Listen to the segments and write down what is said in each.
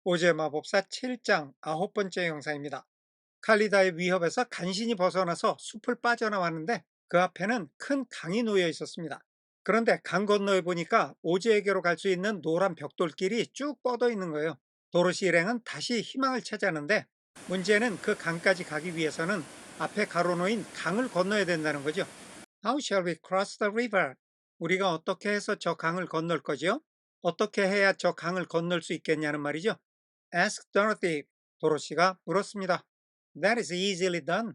오즈의 마법사 7장 9번째 영상입니다. 칼리다의 위협에서 간신히 벗어나서 숲을 빠져나왔는데 그 앞에는 큰 강이 놓여 있었습니다. 그런데 강 건너에 보니까 오즈에게로 갈 수 있는 노란 벽돌길이 쭉 뻗어 있는 거예요. 도로시 일행은 다시 희망을 찾았는데 문제는 그 강까지 가기 위해서는 앞에 가로놓인 강을 건너야 된다는 거죠. How shall we cross the river? 우리가 어떻게 해서 저 강을 건널 거지요? 어떻게 해야 저 강을 건널 수 있겠냐는 말이죠. Ask Dorothy. 도로시가 물었습니다. That is easily done.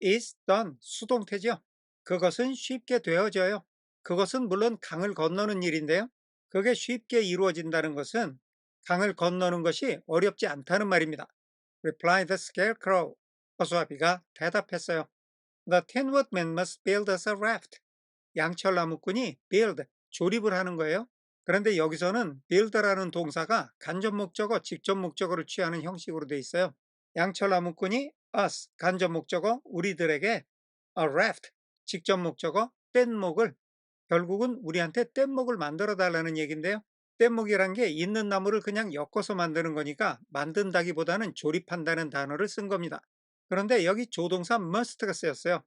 is done. 수동태죠. 그것은 쉽게 되어져요. 그것은 물론 강을 건너는 일인데요. 그게 쉽게 이루어진다는 것은 강을 건너는 것이 어렵지 않다는 말입니다. replied the scarecrow. 허수아비가 대답했어요. The Tin Woodman must build us a raft. 양철 나무꾼이 build, 조립을 하는 거예요. 그런데 여기서는 build라는 동사가 간접 목적어, 직접 목적어를 취하는 형식으로 돼 있어요. 양철 나무꾼이 us, 간접 목적어, 우리들에게 a raft, 직접 목적어, 뗏목을, 결국은 우리한테 뗏목을 만들어 달라는 얘기인데요. 뗏목이란 게 있는 나무를 그냥 엮어서 만드는 거니까 만든다기보다는 조립한다는 단어를 쓴 겁니다. 그런데 여기 조동사 must가 쓰였어요.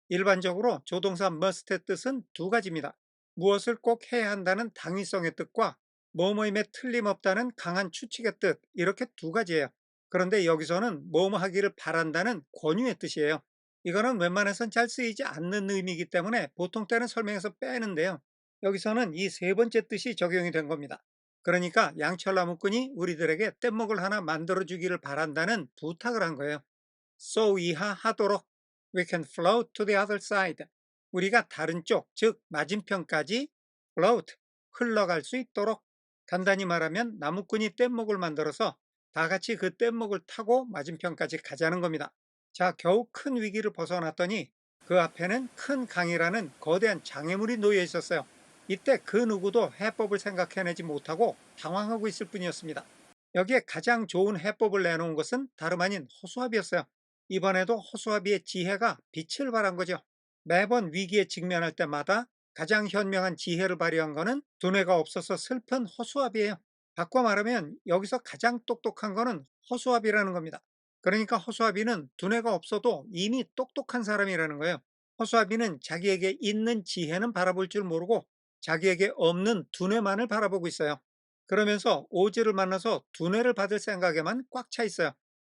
일반적으로 조동사 must의 뜻은 두 가지입니다. 무엇을 꼭 해야 한다는 당위성의 뜻과 뭐뭐임에 틀림없다는 강한 추측의 뜻, 이렇게 두 가지예요. 그런데 여기서는 뭐뭐 하기를 바란다는 권유의 뜻이에요. 이거는 웬만해선 잘 쓰이지 않는 의미이기 때문에 보통 때는 설명에서 빼는데요. 여기서는 이 세 번째 뜻이 적용이 된 겁니다. 그러니까 양철나무꾼이 우리들에게 뗏목을 하나 만들어주기를 바란다는 부탁을 한 거예요. So 이하하도록 we can float to the other side. 우리가 다른 쪽, 즉 맞은편까지 float, 흘러갈 수 있도록. 간단히 말하면 나무꾼이 뗏목을 만들어서 다 같이 그 뗏목을 타고 맞은편까지 가자는 겁니다. 자, 겨우 큰 위기를 벗어났더니 그 앞에는 큰 강이라는 거대한 장애물이 놓여 있었어요. 이때 그 누구도 해법을 생각해내지 못하고 당황하고 있을 뿐이었습니다. 여기에 가장 좋은 해법을 내놓은 것은 다름 아닌 허수아비였어요. 이번에도 허수아비의 지혜가 빛을 발한 거죠. 매번 위기에 직면할 때마다 가장 현명한 지혜를 발휘한 거는 두뇌가 없어서 슬픈 허수아비예요. 바꿔 말하면 여기서 가장 똑똑한 거는 허수아비라는 겁니다. 그러니까 허수아비는 두뇌가 없어도 이미 똑똑한 사람이라는 거예요. 허수아비는 자기에게 있는 지혜는 바라볼 줄 모르고 자기에게 없는 두뇌만을 바라보고 있어요. 그러면서 오즈를 만나서 두뇌를 받을 생각에만 꽉 차 있어요.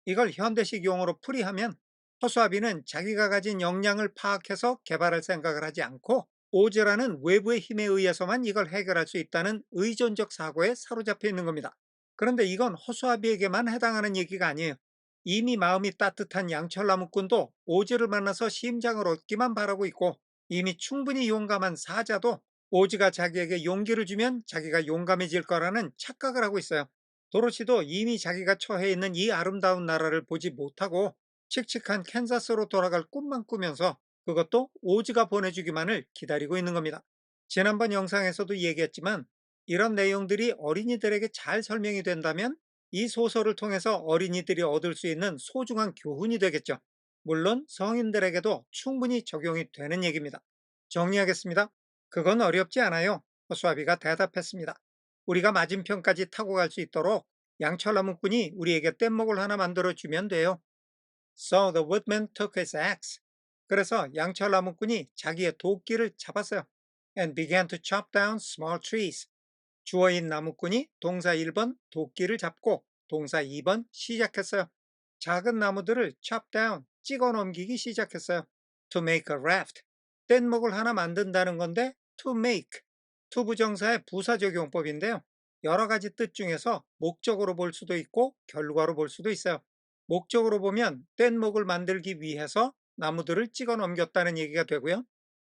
이걸 현대식 용어로 풀이하면 허수아비는 자기가 가진 역량을 파악해서 개발할 생각을 하지 않고 오즈라는 외부의 힘에 의해서만 이걸 해결할 수 있다는 의존적 사고에 사로잡혀 있는 겁니다. 그런데 이건 허수아비에게만 해당하는 얘기가 아니에요. 이미 마음이 따뜻한 양철나무꾼도 오즈를 만나서 심장을 얻기만 바라고 있고 이미 충분히 용감한 사자도 오즈가 자기에게 용기를 주면 자기가 용감해질 거라는 착각을 하고 있어요. 도로시도 이미 자기가 처해 있는 이 아름다운 나라를 보지 못하고 칙칙한 캔자스로 돌아갈 꿈만 꾸면서 그것도 오즈가 보내주기만을 기다리고 있는 겁니다. 지난번 영상에서도 얘기했지만 이런 내용들이 어린이들에게 잘 설명이 된다면 이 소설을 통해서 어린이들이 얻을 수 있는 소중한 교훈이 되겠죠. 물론 성인들에게도 충분히 적용이 되는 얘기입니다. 정리하겠습니다. 그건 어렵지 않아요. 허수아비가 대답했습니다. 우리가 맞은편까지 타고 갈 수 있도록 양철나무꾼이 우리에게 뗏목을 하나 만들어 주면 돼요. So the woodman took his axe. 그래서 양철나무꾼이 자기의 도끼를 잡았어요. And began to chop down small trees. 주어인 나무꾼이 동사 1번 도끼를 잡고 동사 2번 시작했어요. 작은 나무들을 chop down, 찍어 넘기기 시작했어요. To make a raft. 뗏목을 하나 만든다는 건데 to make, to 부정사의 부사적용법인데요. 여러 가지 뜻 중에서 목적으로 볼 수도 있고 결과로 볼 수도 있어요. 목적으로 보면 뗏목을 만들기 위해서 나무들을 찍어 넘겼다는 얘기가 되고요.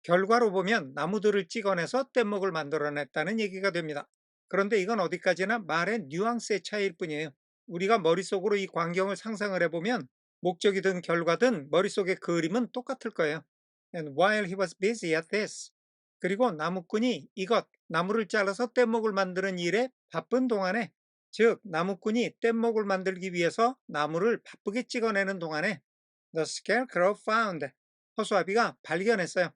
결과로 보면 나무들을 찍어내서 뗏목을 만들어냈다는 얘기가 됩니다. 그런데 이건 어디까지나 말의 뉘앙스의 차이일 뿐이에요. 우리가 머릿속으로 이 광경을 상상을 해보면 목적이든 결과든 머릿속의 그림은 똑같을 거예요. And while he was busy at this. 그리고 나무꾼이 이것, 나무를 잘라서 뗏목을 만드는 일에 바쁜 동안에, 즉 나무꾼이 뗏목을 만들기 위해서 나무를 바쁘게 찍어내는 동안에 The scarecrow found. 허수아비가 발견했어요.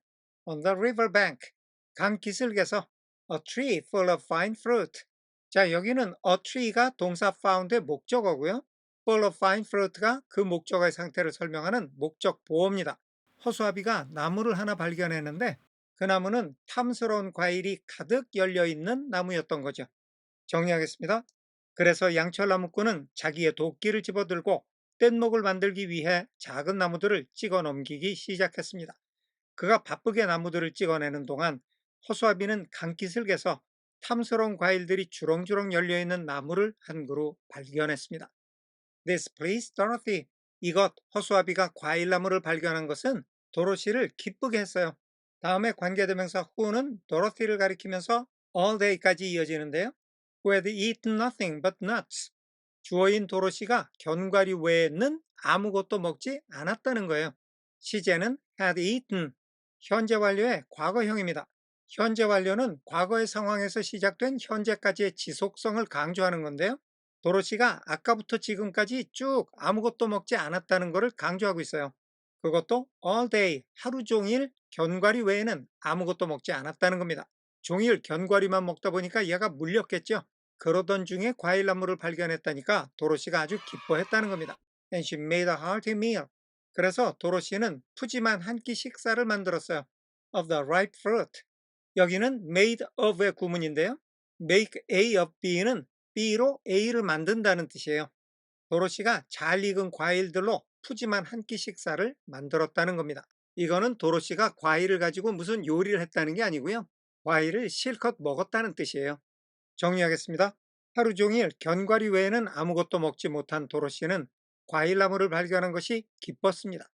On the river bank. 강 기슭에서 A tree full of fine fruit. 자, 여기는 a tree가 동사 found의 목적어고요. full of fine fruit가 그 목적어의 상태를 설명하는 목적 보어입니다. 허수아비가 나무를 하나 발견했는데 그 나무는 탐스러운 과일이 가득 열려 있는 나무였던 거죠. 정리하겠습니다. 그래서 양철나무꾼은 자기의 도끼를 집어들고 뗏목을 만들기 위해 작은 나무들을 찍어 넘기기 시작했습니다. 그가 바쁘게 나무들을 찍어내는 동안 허수아비는 강깃을개서 탐스러운 과일들이 주렁주렁 열려있는 나무를 한 그루 발견했습니다. This please Dorothy. 이것 허수아비가 과일나무를 발견한 것은 도로시를 기쁘게 했어요. 다음에 관계대명사 who는 도로시를 가리키면서 all day까지 이어지는데요. Who had eaten nothing but nuts. 주어인 도로시가 견과류 외에는 아무것도 먹지 않았다는 거예요. 시제는 had eaten. 현재 완료의 과거형입니다. 현재 완료는 과거의 상황에서 시작된 현재까지의 지속성을 강조하는 건데요. 도로시가 아까부터 지금까지 쭉 아무것도 먹지 않았다는 것을 강조하고 있어요. 그것도 all day, 하루 종일 견과류 외에는 아무것도 먹지 않았다는 겁니다. 종일 견과류만 먹다 보니까 얘가 물렸겠죠. 그러던 중에 과일나무를 발견했다니까 도로시가 아주 기뻐했다는 겁니다. And she made a hearty meal. 그래서 도로시는 푸짐한 한 끼 식사를 만들었어요. Of the ripe fruit. 여기는 made of의 구문인데요. make A of B는 B로 A를 만든다는 뜻이에요. 도로시가 잘 익은 과일들로 푸짐한 한 끼 식사를 만들었다는 겁니다. 이거는 도로시가 과일을 가지고 무슨 요리를 했다는 게 아니고요. 과일을 실컷 먹었다는 뜻이에요. 정리하겠습니다. 하루 종일 견과류 외에는 아무것도 먹지 못한 도로시는 과일나무를 발견한 것이 기뻤습니다.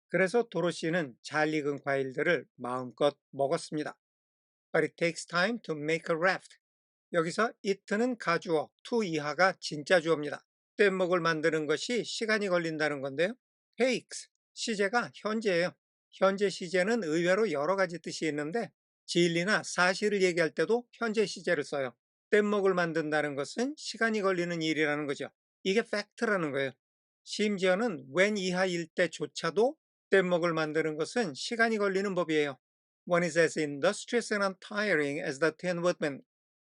그래서 도로시는 잘 익은 과일들을 마음껏 먹었습니다. But it takes time to make a raft. 여기서 it는 가주어, to 이하가 진짜 주어입니다. 뗏목을 만드는 것이 시간이 걸린다는 건데요. takes, 시제가 현재예요. 현재 시제는 의외로 여러 가지 뜻이 있는데 진리나 사실을 얘기할 때도 현재 시제를 써요. 뗏목을 만든다는 것은 시간이 걸리는 일이라는 거죠. 이게 팩트라는 거예요. 심지어는 when 이하일 때조차도 뗏목을 만드는 것은 시간이 걸리는 법이에요. One is as industrious and untiring as the Tin Woodman.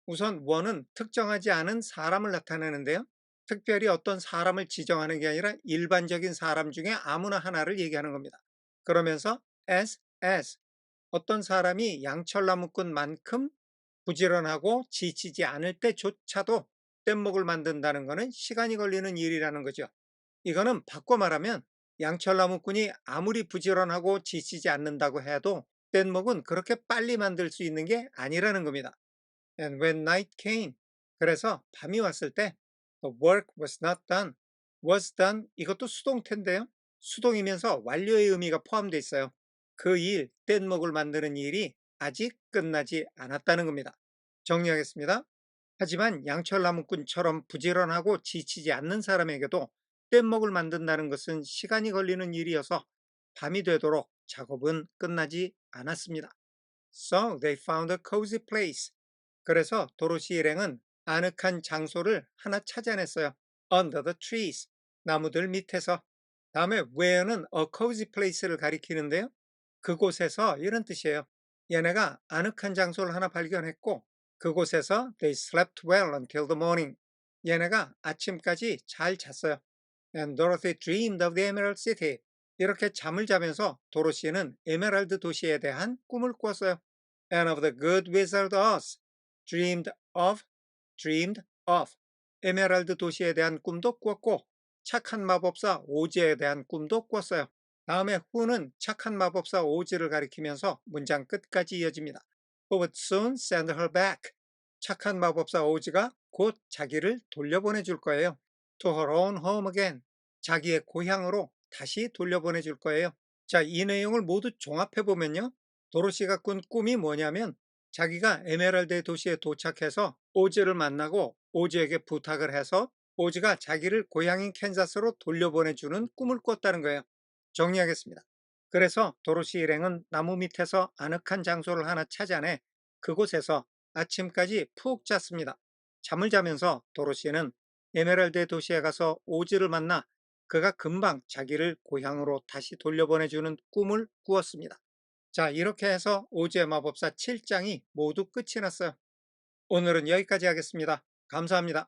우선 one은 특정하지 않은 사람을 나타내는데요. 특별히 어떤 사람을 지정하는 게 아니라 일반적인 사람 중에 아무나 하나를 얘기하는 겁니다. 그러면서 as 어떤 사람이 양철나무꾼만큼 부지런하고 지치지 않을 때조차도 뗏목을 만든다는 것은 시간이 걸리는 일이라는 거죠. 이거는 바꿔 말하면 양철나무꾼이 아무리 부지런하고 지치지 않는다고 해도 뗏목은 그렇게 빨리 만들 수 있는 게 아니라는 겁니다. And when night came, 그래서 밤이 왔을 때 the work was not done, was done 이것도 수동태인데요. 수동이면서 완료의 의미가 포함되어 있어요. 그 일, 뗏목을 만드는 일이 아직 끝나지 않았다는 겁니다. 정리하겠습니다. 하지만 양철나무꾼처럼 부지런하고 지치지 않는 사람에게도 뗏목을 만든다는 것은 시간이 걸리는 일이어서 밤이 되도록 작업은 끝나지 않았습니다. So they found a cozy place. 그래서 도로시 일행은 아늑한 장소를 하나 찾아냈어요. Under the trees. 나무들 밑에서. 다음에 where는 a cozy place를 가리키는데요. 그곳에서 이런 뜻이에요. 얘네가 아늑한 장소를 하나 발견했고 그곳에서 they slept well until the morning. 얘네가 아침까지 잘 잤어요. And Dorothy dreamed of the Emerald City. 이렇게 잠을 자면서 도로시는 에메랄드 도시에 대한 꿈을 꿨어요. And of the good wizard Oz. dreamed of, dreamed of. 에메랄드 도시에 대한 꿈도 꿨고 착한 마법사 오즈에 대한 꿈도 꿨어요. 다음에 who는 착한 마법사 오즈를 가리키면서 문장 끝까지 이어집니다. Who would soon send her back. 착한 마법사 오즈가 곧 자기를 돌려보내줄 거예요. To her own home again. 자기의 고향으로 다시 돌려보내줄 거예요. 자, 이 내용을 모두 종합해보면요. 도로시가 꾼 꿈이 뭐냐면 자기가 에메랄드 도시에 도착해서 오즈를 만나고 오즈에게 부탁을 해서 오즈가 자기를 고향인 캔자스로 돌려보내주는 꿈을 꿨다는 거예요. 정리하겠습니다. 그래서 도로시 일행은 나무 밑에서 아늑한 장소를 하나 찾아내 그곳에서 아침까지 푹 잤습니다. 잠을 자면서 도로시는 에메랄드 도시에 가서 오즈를 만나 그가 금방 자기를 고향으로 다시 돌려보내주는 꿈을 꾸었습니다. 자, 이렇게 해서 오즈의 마법사 7장이 모두 끝이 났어요. 오늘은 여기까지 하겠습니다. 감사합니다.